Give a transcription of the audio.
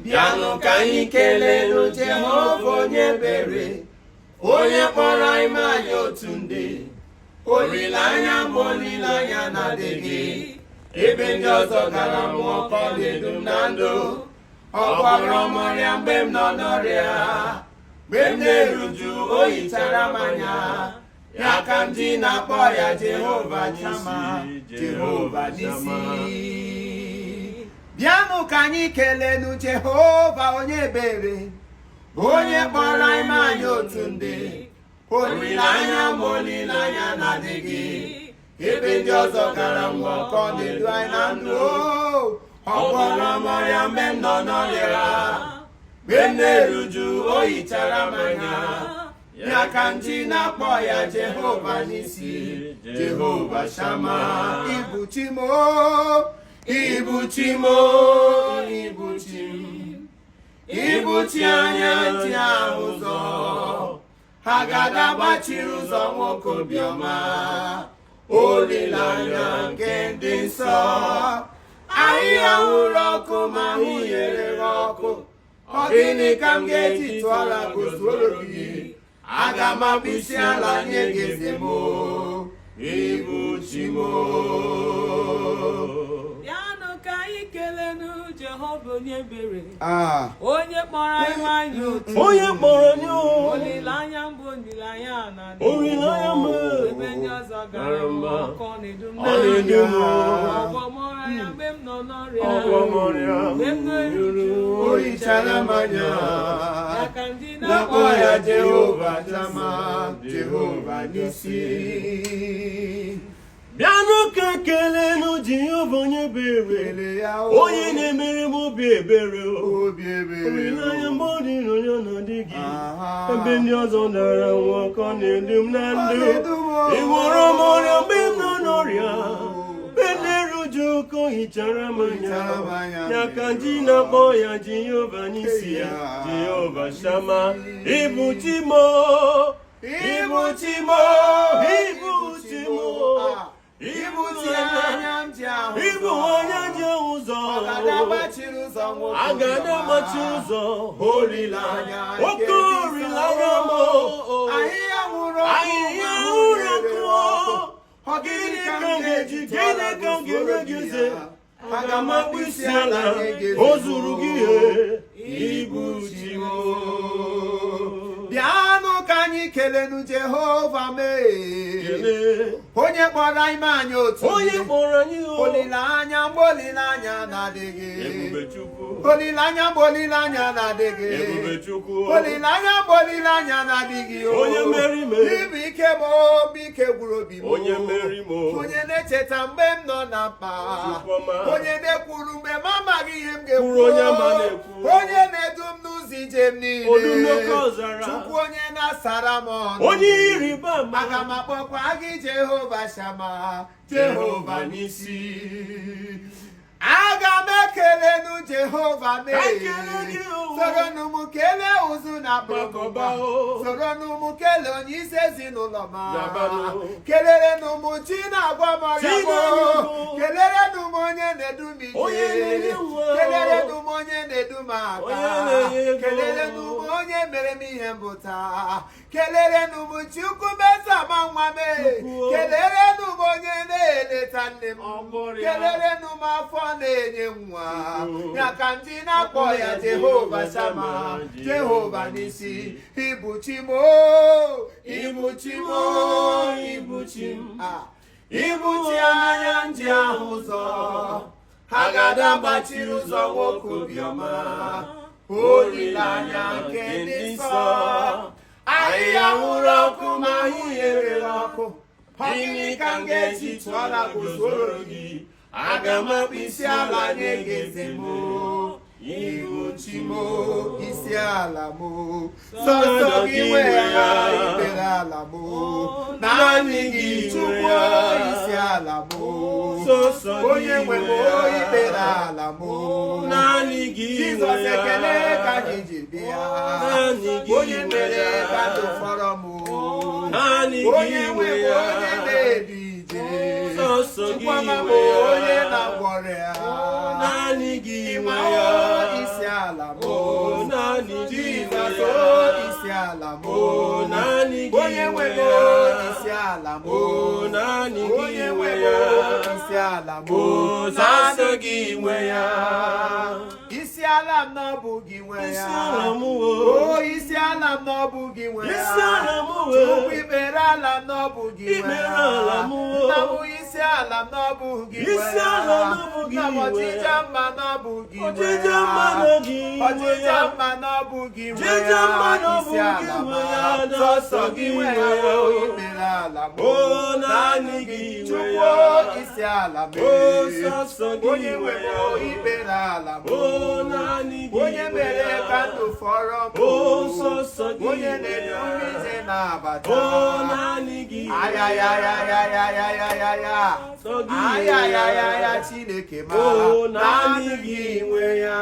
bịanụ ka anyị kelenu Jehova onye ebere, onye kpọrọ ime anyị otu ndị. Olileanya bụ olileanya na-adịghị, ebe ndị ọzọ gara mmụọ ka ọ na-edu m na ndụ. Ọ gwọrọ m ọrịa mgbe m nọ n'ọrịa, mgbe m na-eruju o hichara m anya. Ya ka m ji na-akpọ ya Jehova Shama, Jehova Nisi. Bịanụ ka anyị kelenu Jehova onye ebere, onye kpọrọ ime anyị otu ndị. Olileanya ma olileanya na-adịghị, ebe ndị ọzọ gara nwụọ ka ọ na-edu anyị na ndụ. Ọ gwọrọ m ọrịa mgbe m nọ n'ọrịa, mgbe m na-eruju o hichara m anya. Ya ka m ji na-akpọ ya Jehova Nisi, Jehova Shama. Ịbụ chi m, ịbụ chi m, ịbụ chi m, ịbụ chi anya ntị ahụ ụzọ. Ha ga-agbachiri ụzọ nwoke obiọma, olileanya nke ndị nsọ. Ahịhịa hụrụ ọkụ ma ahụ ghere ọkụ, ọ gịnị ka m ga-eji tụọra gosoro gị? Aga m akpụ isi ala nye gị eze m, ịbụ chi m. Bịanụ ka anyị kelenu Jehova onye ebere, onye kpọrọ anyị otu. Onye kpọrọ anyị olileanya mbụ olileanya na-adịghị, olileanya mbụ ebe ndị ọzọ gara mmụọ ka ọ na-edu m na ndụ. Ọgwọ m ọrịa mgbe m nọ n'ọrịa, mgbe m na-eruju o hichara m anya. ya ka m ji Na-akpọ ya Jehova Shama, Jehova Nisi. Bịanụ ka kelenu Jehova onye ebere, onye na-emere m obi ebere. Olileanya mgbe ọ dị n'onye na-adịghị, ebe ndị ọzọ dara nwụọ ka ọ na-edu m na ndụ. Ị gwọrọ m ọrịa mgbe m nọ n'ọrịa, mgbe m na-eruju ka o hichara m anya. Ya ka m ji na-akpọ ya Jehova Nisi, Jehova Shama. Ịbụ chi m, ịbụ chi m, ịbụ chi m, ịbụ chi anya ntị ahụ, ịbụ onye ji ụzọ. A ga-agbachi ụzọ olileanya, oke olileanya m. Ahịhịa nwụrụ ọkụ, ọ gịnị ka m ga-eji, gịnị ka m ga-enye gị eze? Aga m akpụ isi ala, o zuru gị ihe, ịbụ chi m. Bịanụ ka anyị kelenu Jehova onye kpọrọ ime anyị otu. Olileanya mgbe olileanya na-adịghị, olileanya mgbe olileanya na-adịghị, olileanya mgbe olileanya na-adịghị. Ịbụ ike m, obi ike gwụrụ obi m, onye na-echeta mgbe m nọ na mkpa, onye na-ekwuru mgbe m amaghị ihe m ga-ekwu, onye na-edu m n'ụzọ ije m niile, Chukwu onye na-asara m ọnụ. Aga m akpọkwa gị Jehova Shama, Jehova Nisi. Aga m ekelenu Jehova soronu m kelee ụzụ na akpọkọba, soronu m kelee onye isi ezinụlọ m, kelerenu m chi na-agwa m ọrịa m, kelerenu m onye na-edu m ije, kelerenu m onye na-edu m aka, kelerenu m onye mere m ihe mbụ taa, kelerenu m Chukwu mesama nwa m, kelerenu m onye na-eleta nne m, kelerenu m afọ na-enye nwa. Ya ka ndị na-akpọ ya Jehova Shama, Jehova Nisi. Ịbụ chi m, ịbụ chi m, ịbụ chi m, ịbụ chi anya ndị ahụ ụzọ. Ha ga-agbachiri ụzọ nwoke obiọma, olileanya nke ndị nsọ. Ahịhịa nwụrụ ọkụ ma ahụ ghere ọkụ, gịnị ka m ga-eji tụọra gosoro gị? Aga m akpụ isi ala nye gị eze m, ịbụ chi m, isi ala m. Sọsọ gị nwe ya ikpere ala m, naanị gị Chukwu isi ala m. Onye nwe m ikpere ala m, Jizọs ekele ka gị ji bịa. Onye mere ka tụfọrọ m, onye nwe m onye na-edu ije, Chukwuma bụ onye na-agwọrọ ya. Ịnwe isi ala m naanị gị Jizọs nwe o ya. isi ala m naanị gị onye nwe m nwe ya. isi ala m naanị gị onye nwe nwe m ya. isi ala m sọsọ gị nwe ya. isi ala m na ọ bụ gị nwe ya. isi ala m o isi ala m na ọ bụ gị nwe ya. isi ala m Chukwu ikpere ala m na ọ bụ gị nwe ikpere ya. ala m nna m isi ala m na ọ bụ gị nwe isi ya. ala m bụ gị nna m nwe ya. ọchịcha mma na ọ bụ gị nwe ọchịcha ya. mma na gị nwe ọchịcha ya. mma na ọ bụ gị nwe ọchịcha ya. mma na ọ bụ isi gị ala m nwe ya. sọsọ gị nwe ya. o ikpere ala m naanị gị nwe Chukwu ya. isi ala m sọsọ gị onye nwe nwe m ya. ikpere ala m naanị gị onye nwe mere ya. ka ndụ fọrọ m sọsọ gị onye nwe ya. na-edu ije na-abata naanị gị nwe ya. ayayayayayayaya sọ gị nwe ya. ayayayaya Chineke ma naanị gị nwe ya.